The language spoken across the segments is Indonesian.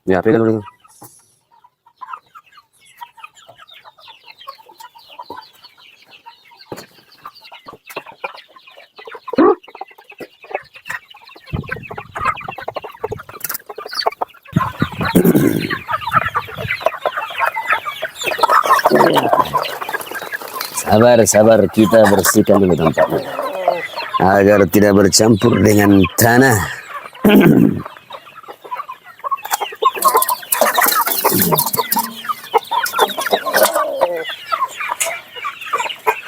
Ya, pegang dulu. Sabar, sabar, kita bersihkan dulu tempatnya agar tidak bercampur dengan tanah.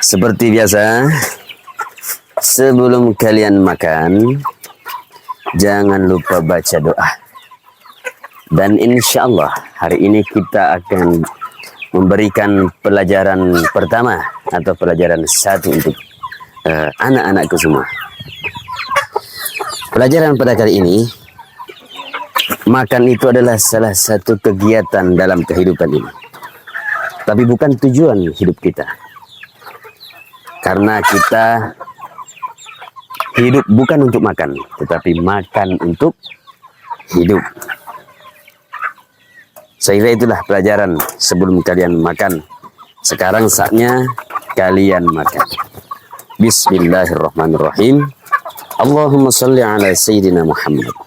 Seperti biasa, sebelum kalian makan, jangan lupa baca doa. Dan insya Allah hari ini kita akan memberikan pelajaran pertama atau pelajaran satu untuk anak-anakku semua. Pelajaran pada kali ini, makan itu adalah salah satu kegiatan dalam kehidupan ini. Tapi bukan tujuan hidup kita. Karena kita hidup bukan untuk makan, tetapi makan untuk hidup. Saya kira itulah pelajaran sebelum kalian makan. Sekarang saatnya kalian makan. Bismillahirrahmanirrahim. Allahumma salli ala Sayyidina Muhammad.